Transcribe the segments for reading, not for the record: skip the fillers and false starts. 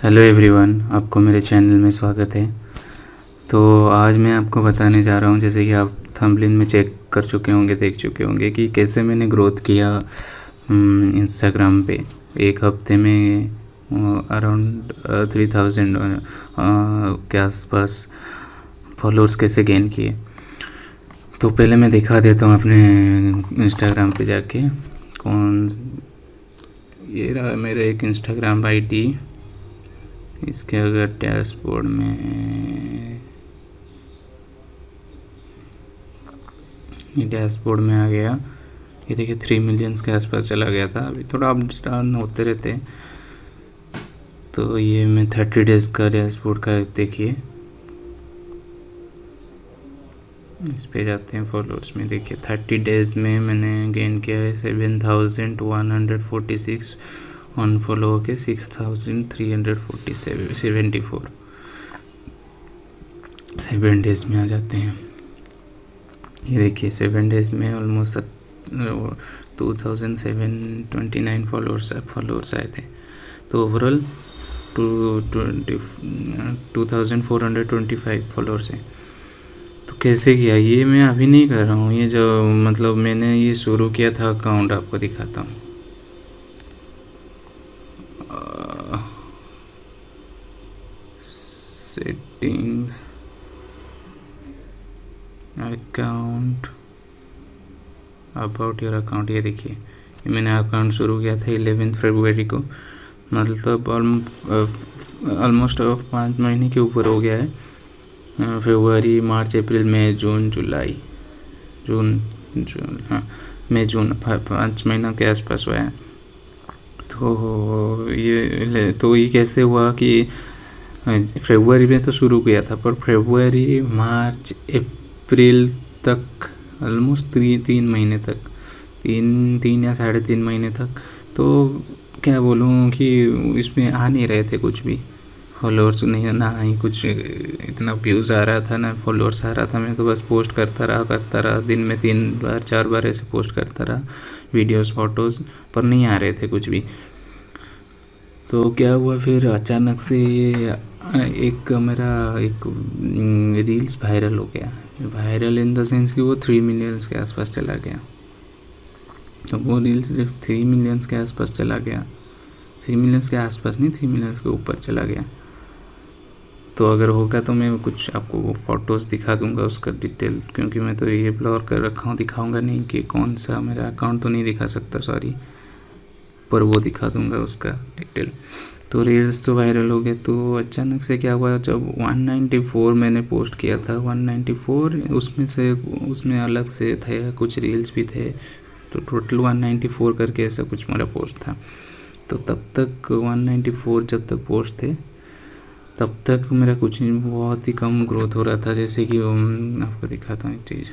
Hello everyone, आपको मेरे channel में स्वागत है। तो आज मैं आपको बताने जा रहा हूँ, जैसे कि आप थंबनेल में चेक कर चुके होंगे, देख चुके होंगे कि कैसे मैंने ग्रोथ किया इंस्टाग्राम पे। एक हफ्ते में अराउंड 3000 के आसपास फॉलोअर्स कैसे गेन किए। तो पहले मैं दिखा देता हूँ अपने इंस्टाग्राम पे जाके। ये रहा मेरा एक इंस्टाग्राम आईडी। इसके अगर डैशबोर्ड में आ गया, ये देखिए 3 मिलियंस के आसपास चला गया था। अभी थोड़ा अप डाउन होते रहते हैं। तो ये मैं 30 डेज़ का डैशबोर्ड का देखिए, इस पे जाते हैं फॉलोअर्स में। देखिए 30 डेज़ में मैंने गेन किया है 7146 ऑन फॉलो के 6374 7 डेज़ में आ जाते हैं। ये देखिए 7 डेज़ में ऑलमोस्ट 2729 फॉलोअर्स आए थे। तो ओवरऑल 2425 फॉलोअर्स हैं। तो कैसे किया ये मैं अभी नहीं कर रहा हूँ, ये जो मतलब मैंने ये शुरू किया था अकाउंट, आपको दिखाता हूँ। Settings, account, about your account. ये देखिए मैंने अकाउंट शुरू किया था 11 फरवरी को, मतलब ऑलमोस्ट 5 महीने के ऊपर हो गया है। फरवरी, मार्च, अप्रैल, मई, जून, जुलाई, मई, जून, 5 महीना के आसपास हुआ है। तो ये कैसे हुआ कि फरवरी में तो शुरू किया था, पर फरवरी, मार्च, अप्रैल तक ऑलमोस्ट 3 महीने तक, 3 या 3.5 महीने तक, तो क्या बोलूँ कि इसमें आ नहीं रहे थे कुछ भी फॉलोअर्स, नहीं ना ही कुछ इतना व्यूज़ आ रहा था, ना फॉलोअर्स आ रहा था। मैं तो बस पोस्ट करता रहा दिन में 3 बार 4 बार ऐसे पोस्ट करता रहा, वीडियोस फोटोज़, पर नहीं आ रहे थे कुछ भी। तो क्या हुआ फिर अचानक से ये एक मेरा एक रील्स वायरल हो गया। वायरल इन द सेंस कि वो 3 मिलियंस के आसपास चला गया। तो वो रील्स सिर्फ 3 मिलियंस के आसपास चला गया, 3 मिलियंस के आसपास नहीं, 3 मिलियंस के ऊपर चला गया। तो अगर होगा तो मैं कुछ आपको वो फ़ोटोज़ दिखा दूंगा उसका डिटेल, क्योंकि मैं तो ये ब्लॉर कर रखा हूँ, दिखाऊंगा नहीं कि कौन सा मेरा अकाउंट तो नहीं दिखा सकता, सॉरी, पर वो दिखा दूंगा उसका डिटेल। तो रील्स तो वायरल हो गए। तो अचानक से क्या हुआ, जब 194 मैंने पोस्ट किया था, 194 उसमें अलग से थे, कुछ रील्स भी थे, तो टोटल 194 करके ऐसा कुछ मेरा पोस्ट था। तो तब तक 194 जब तक पोस्ट थे तब तक मेरा कुछ बहुत ही कम ग्रोथ हो रहा था। जैसे कि आपको दिखाता हूँ एक चीज़,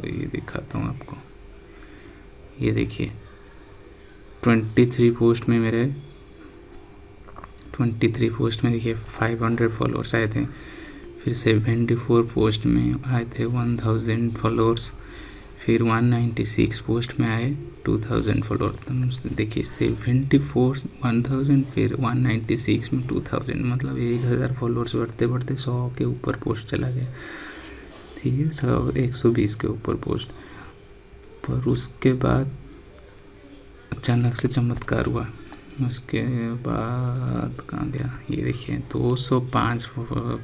ये दिखाता हूँ आपको। ये देखिए 23 पोस्ट में देखिए 500 फॉलोअर्स आए थे। फिर 74 पोस्ट में आए थे 1000 फॉलोअर्स। फिर 196 पोस्ट में आए 2000 फॉलोअर्स। देखिए 74 1000, फिर 196 में 2000, मतलब 1000 फॉलोअर्स बढ़ते बढ़ते 100 के ऊपर पोस्ट चला गया। ठीक है, 120 के ऊपर पोस्ट। पर उसके बाद अचानक से चमत्कार हुआ। उसके बाद कहाँ गया, ये देखिए 205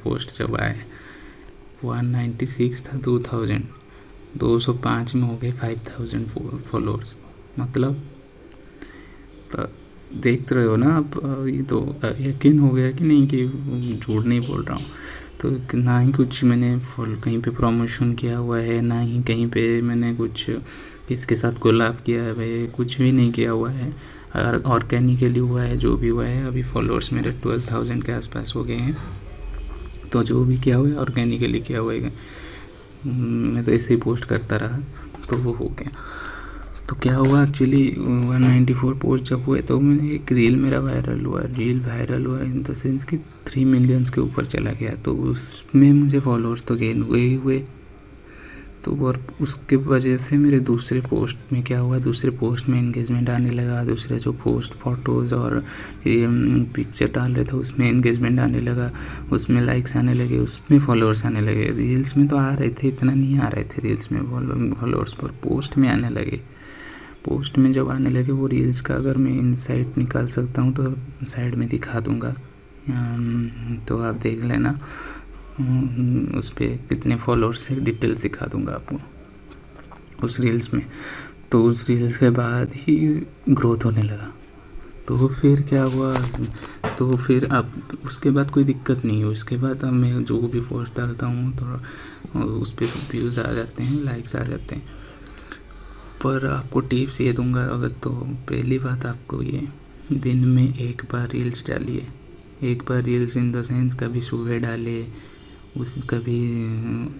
पोस्ट जब आए, 196 था 2000, 205 में हो गए 5000 फॉलोअर्स। मतलब तो देख रहे हो ना आप, ये तो यकीन हो गया कि नहीं कि झूठ नहीं बोल रहा हूँ। तो ना ही कुछ मैंने कहीं पे प्रमोशन किया हुआ है, ना ही कहीं पे मैंने कुछ किसके साथ कोलैब किया है, भाई कुछ भी नहीं किया हुआ है। ऑर्गेनिकली हुआ है जो भी हुआ है। अभी फॉलोअर्स मेरे 12,000 के आसपास हो गए हैं। तो जो भी किया हुआ है ऑर्गेनिकली किया हुआ है। मैं तो ऐसे ही पोस्ट करता रहा, तो वो हो गया। तो क्या हुआ एक्चुअली, 194 पोस्ट जब हुए तो मैंने एक रील वायरल हुआ इन द सेंस कि 3 मिलियंस के ऊपर चला गया। तो उसमें मुझे फॉलोअर्स तो गेन हुए ही हुए। तो और उसके वजह से मेरे दूसरे पोस्ट में क्या हुआ, दूसरे पोस्ट में एंगेजमेंट आने लगा, दूसरे जो पोस्ट फ़ोटोज़ और ये पिक्चर डाल रहे थे उसमें एंगेजमेंट आने लगा, उसमें लाइक्स आने लगे, उसमें फॉलोअर्स आने लगे। रील्स में तो आ रहे थे, इतना नहीं आ रहे थे रील्स में फॉलोअर्स, पर पोस्ट में आने लगे। पोस्ट में जब आने लगे वो रील्स का अगर मैं इनसाइट निकाल सकता हूँ तो साइड में दिखा दूँगा, तो आप देख लेना। उस पर कितने फॉलोअर्स है डिटेल्स दिखा दूँगा आपको उस रील्स में। तो उस रील्स के बाद ही ग्रोथ होने लगा। तो फिर क्या हुआ, तो फिर अब उसके बाद कोई दिक्कत नहीं है। उसके बाद अब मैं जो भी पोस्ट डालता हूँ तो उस पर व्यूज़ आ जाते हैं, लाइक्स आ जाते हैं। पर आपको टिप्स ये दूंगा, अगर तो पहली बात आपको ये, दिन में एक बार रील्स डालिए। एक बार रील्स इन द सेंस कभी सुबह डाले, कभी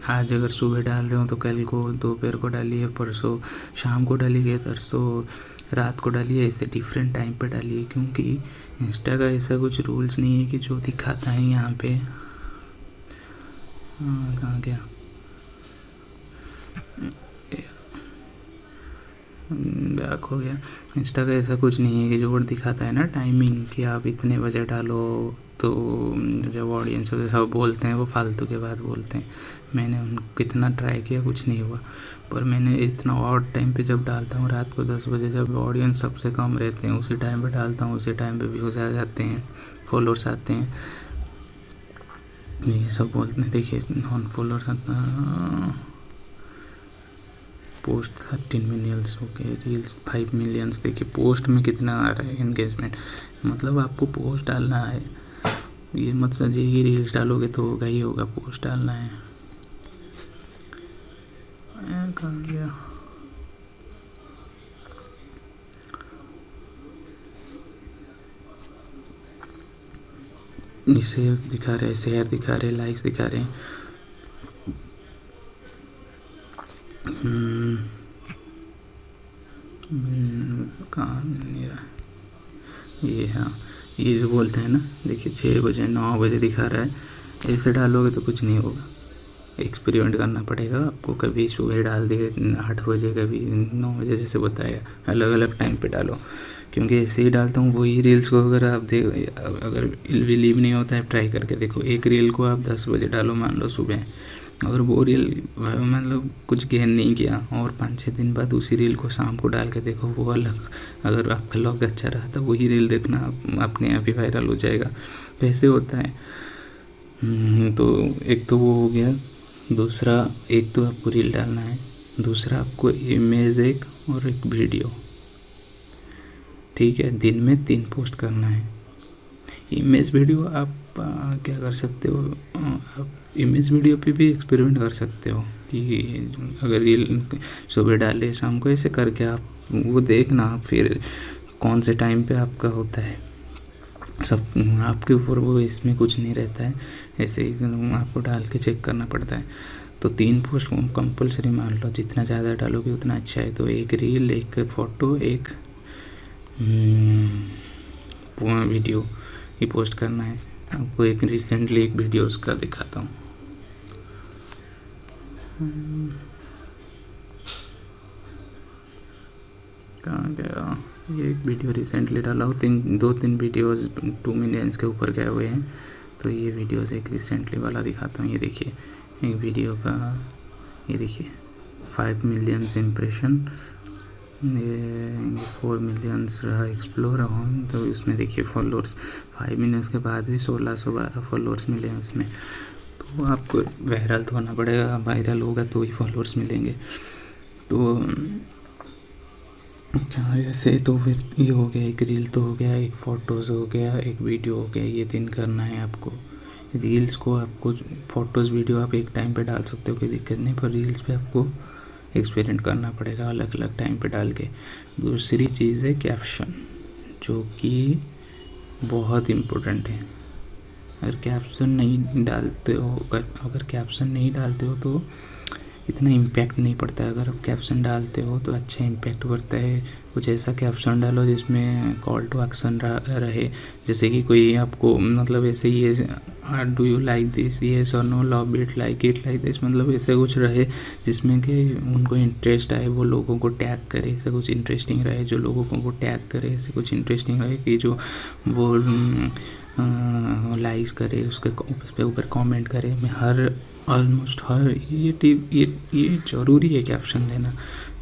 आज अगर सुबह डाल रहे हो तो कल को दोपहर को डालिए, परसों शाम को डालिए, परसों रात को डालिए, ऐसे डिफरेंट टाइम पे डालिए। क्योंकि इंस्टा का ऐसा कुछ रूल्स नहीं है कि जो दिखाता है यहाँ पे, कहाँ गया, बैक हो गया। इंस्टा का ऐसा कुछ नहीं है कि जो दिखाता है ना टाइमिंग कि आप इतने बजे डालो, तो जब ऑडियंस से सब बोलते हैं वो फालतू के बात बोलते हैं। मैंने उनको कितना ट्राई किया, कुछ नहीं हुआ। पर मैंने इतना ऑड टाइम पे जब डालता हूँ, रात को 10 बजे जब ऑडियंस सबसे कम रहते हैं, उसी टाइम पे डालता हूँ, उसी टाइम पे व्यूज़ आ जाते हैं, फॉलोअर्स आते हैं। ये सब बोलते हैं, देखिए नॉन फॉलोअर्स आता, पोस्ट 13 मिलियंस हो गए, रील्स 5 मिलियंस। देखिए पोस्ट में कितना आ रहा है एंगेजमेंट। मतलब आपको पोस्ट डालना है, ये मत समझिए कि रील्स डालोगे तो होगा ही होगा, पोस्ट डालना है। कहाँ गया, इसे दिखा रहे, शेयर दिखा रहे, लाइक्स दिखा रहे हैं। कहाँ नहीं रहा ये, हाँ ये जो बोलते हैं ना, देखिए 6 बजे 9 बजे दिखा रहा है। ऐसे डालोगे तो कुछ नहीं होगा, एक्सपेरिमेंट करना पड़ेगा आपको। कभी सुबह डाल दिए 8 बजे, कभी 9 बजे, जैसे बताया, अलग अलग टाइम पे डालो। क्योंकि ऐसे ही डालता हूँ वही रील्स को, अगर आप अगर बिलीव नहीं होता है ट्राई करके देखो। एक रील को आप 10 बजे डालो मान लो सुबह, और वो रील मतलब कुछ गेन नहीं किया, और 5-6 दिन बाद उसी रील को शाम को डाल के देखो, वो अलग, अगर आपका लॉग अच्छा रहा तो वही रील देखना अपने आप ही वायरल हो जाएगा। कैसे होता है, तो एक तो वो हो गया। दूसरा, एक तो आपको रील डालना है, दूसरा आपको इमेज एक और एक वीडियो, ठीक है। दिन में 3 पोस्ट करना है। इमेज वीडियो आप क्या कर सकते हो, आप इमेज वीडियो पे भी एक्सपेरिमेंट कर सकते हो कि अगर रील सुबह डाले शाम को, ऐसे करके आप वो देखना, फिर कौन से टाइम पे आपका होता है, सब आपके ऊपर, वो इसमें कुछ नहीं रहता है। ऐसे ही आपको डाल के चेक करना पड़ता है। तो 3 पोस्ट कंपलसरी मान लो, जितना ज़्यादा डालोगे उतना अच्छा है। तो एक रील, एक फ़ोटो, एक वीडियो ही पोस्ट करना है। आपको एक रिसेंटली एक वीडियो उसका दिखाता हूँ। कहाँ गया, ये एक वीडियो रिसेंटली डाला हूँ, 2-3 वीडियोज़ 2 मिलियंस के ऊपर गए हुए हैं। तो ये वीडियोज़ एक रिसेंटली वाला दिखाता हूँ। ये देखिए एक वीडियो का, ये देखिए 5 मिलियंस इम्प्रेशन, ये 4 मिलियंस रहा एक्सप्लोर ऑन। तो इसमें देखिए फॉलोअर्स 5 मिलियंस के बाद भी 1612 फॉलोअर्स मिले हैं उसमें। तो आपको वायरल तो होना पड़ेगा, वायरल होगा तो ही फॉलोअर्स मिलेंगे। तो क्या ऐसे, तो फिर ये हो गया, एक रील तो हो गया, एक फ़ोटोज़ हो गया, एक वीडियो हो गया। ये 3 करना है आपको। रील्स को आपको, फ़ोटोज़ वीडियो आप एक टाइम पे डाल सकते हो, कोई दिक्कत नहीं, पर रील्स पे आपको एक्सपेरिमेंट करना पड़ेगा अलग अलग टाइम पे डाल के। दूसरी चीज़ है कैप्शन, जो कि बहुत इम्पोर्टेंट है। अगर कैप्शन नहीं डालते हो, अगर कैप्शन नहीं डालते हो तो इतना इम्पैक्ट नहीं पड़ता है। अगर आप कैप्शन डालते हो तो अच्छा इम्पैक्ट पड़ता है। कुछ ऐसा कैप्शन डालो जिसमें कॉल टू एक्शन रहे, जैसे कि कोई आपको मतलब ऐसे ये do you like this, yes और no, love it, like this, मतलब ऐसे कुछ रहे जिसमें कि उनको इंटरेस्ट आए, वो लोगों को टैग करे, ऐसे कुछ इंटरेस्टिंग रहे जो लोगों को टैग करे, ऐसे कुछ इंटरेस्टिंग रहे कि जो वो लाइक्स करे, उसके उस पे ऊपर कमेंट करे। मैं ऑलमोस्ट हर ये ज़रूरी है कैप्शन देना।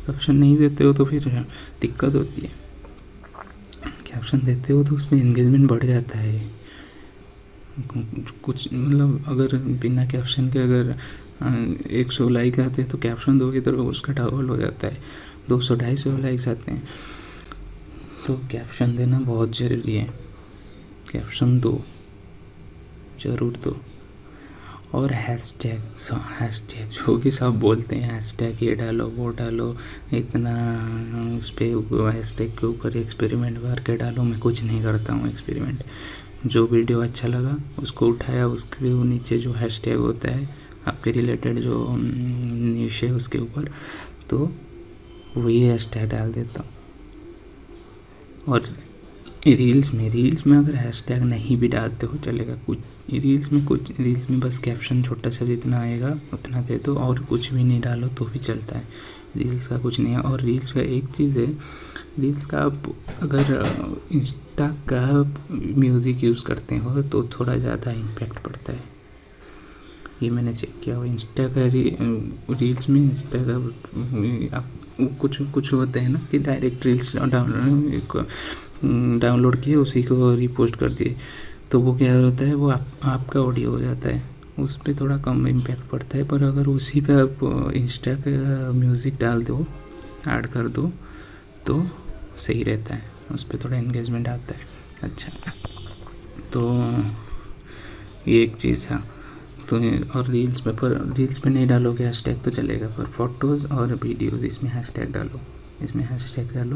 कैप्शन नहीं देते हो तो फिर दिक्कत होती है। कैप्शन देते हो तो उसमें एंगेजमेंट बढ़ जाता है। कुछ मतलब अगर बिना कैप्शन के अगर 100 लाइक आते हैं तो कैप्शन दोगे तो उसका डबल हो जाता है, 200-250 लाइक्स आते हैं। तो कैप्शन देना बहुत ज़रूरी है। कैप्शन दो, ज़रूर दो। और हैशटैग जो कि सब बोलते हैं, हैशटैग ये डालो वो डालो, इतना उस पर हैशटैग के ऊपर एक्सपेरिमेंट करके डालो। मैं कुछ नहीं करता हूँ एक्सपेरिमेंट। जो वीडियो अच्छा लगा उसको उठाया, उसके नीचे जो हैशटैग होता है आपके रिलेटेड जो निश है उसके ऊपर, तो वही हैशटैग डाल देता हूँ। और रील्स में अगर हैशटैग नहीं भी डालते हो चलेगा। कुछ रील्स में बस कैप्शन छोटा सा जितना आएगा उतना दे दो, और कुछ भी नहीं डालो तो भी चलता है। रील्स का कुछ नहीं है। और रील्स का एक चीज़ है, रील्स का आप अगर इंस्टा का म्यूज़िक यूज़ करते हो तो थोड़ा ज़्यादा इम्पैक्ट पड़ता है। ये मैंने चेक किया हो। इंस्टा का रील्स में इंस्टा का कुछ होते हैं ना कि डायरेक्ट रील्स डाउनलोड किए उसी को रीपोस्ट कर दिए, तो वो क्या होता है, वो आपका ऑडियो हो जाता है, उस पर थोड़ा कम इम्पैक्ट पड़ता है। पर अगर उसी पे आप इंस्टा का म्यूज़िक डाल दो, ऐड कर दो, तो सही रहता है, उस पर थोड़ा एंगेजमेंट आता है। अच्छा, तो ये एक चीज़ है। तो और रील्स पे नहीं डालोगे हैशटैग तो चलेगा, पर फोटोज़ और वीडियोज़ इसमें हैशटैग डालो।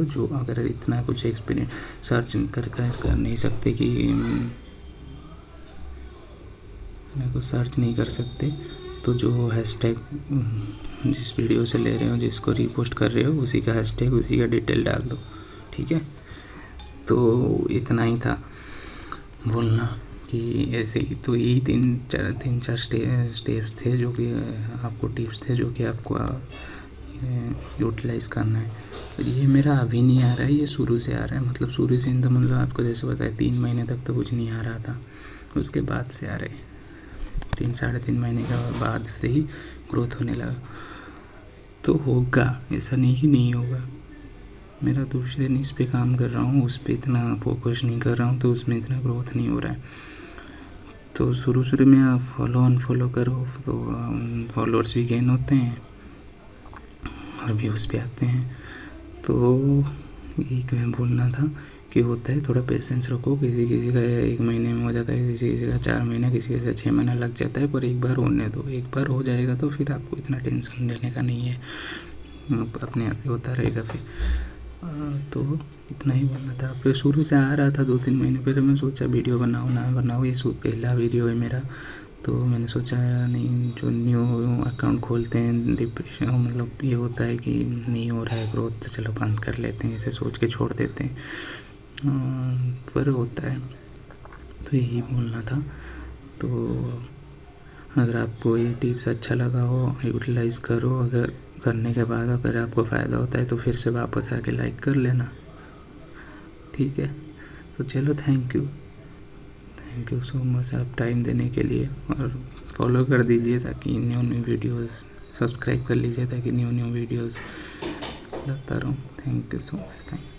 जो अगर इतना कुछ एक्सपीरियंस सर्च कर नहीं सकते कि मैं कुछ सर्च नहीं कर सकते, तो जो हैशटैग जिस वीडियो से ले रहे हो, जिसको रीपोस्ट कर रहे हो, उसी का हैशटैग, उसी का डिटेल डाल दो। ठीक है, तो इतना ही था बोलना कि ऐसे ही। तो यही तीन चार स्टेप्स थे जो कि आपको टिप्स थे जो कि आपको यूटिलाइज़ करना है। तो ये मेरा अभी नहीं आ रहा है, ये शुरू से आ रहा है। मतलब शुरू से तो मतलब आपको जैसे बताया 3 महीने तक तो कुछ नहीं आ रहा था, उसके बाद से आ रहे 3-3.5 महीने के बाद से ही ग्रोथ होने लगा। तो होगा, ऐसा नहीं कि नहीं होगा। मेरा दूसरे निश पे काम कर रहा हूँ, उस पर इतना फोकस नहीं कर रहा हूँ, तो उसमें इतना ग्रोथ नहीं हो रहा है। तो शुरू में आप फॉलो अनफॉलो करो तो फॉलोअर्स भी गेन होते हैं और व्यूज़ भी आते हैं। तो यही कहीं बोलना था कि होता है, थोड़ा पेशेंस रखो। किसी का 1 महीने में हो जाता है, किसी का 4 महीना, किसी का 6 महीना लग जाता है, पर एक बार होने दो। एक बार हो जाएगा तो फिर आपको इतना टेंशन लेने का नहीं है, अपने आप ही होता रहेगा फिर। तो इतना ही बोलना था। फिर शुरू से आ रहा था 2-3 महीने पहले, मैं सोचा वीडियो बनाऊँ ना बनाऊँ, ये पहला वीडियो है मेरा। तो मैंने सोचा नहीं, जो न्यू अकाउंट खोलते हैं डिप्रेशन मतलब ये होता है कि नहीं हो रहा है ग्रोथ, तो चलो बंद कर लेते हैं, ऐसे सोच के छोड़ देते हैं, पर होता है। तो यही बोलना था। तो अगर आपको ये टिप्स अच्छा लगा हो, यूटिलाइज़ करो। अगर करने के बाद अगर आपको फ़ायदा होता है तो फिर से वापस आके लाइक कर लेना। ठीक है, तो चलो, थैंक यू सो मच आप टाइम देने के लिए। और फॉलो कर दीजिए ताकि न्यू वीडियोस, सब्सक्राइब कर लीजिए ताकि न्यू वीडियोस लाता रहूँ। Thank you so much.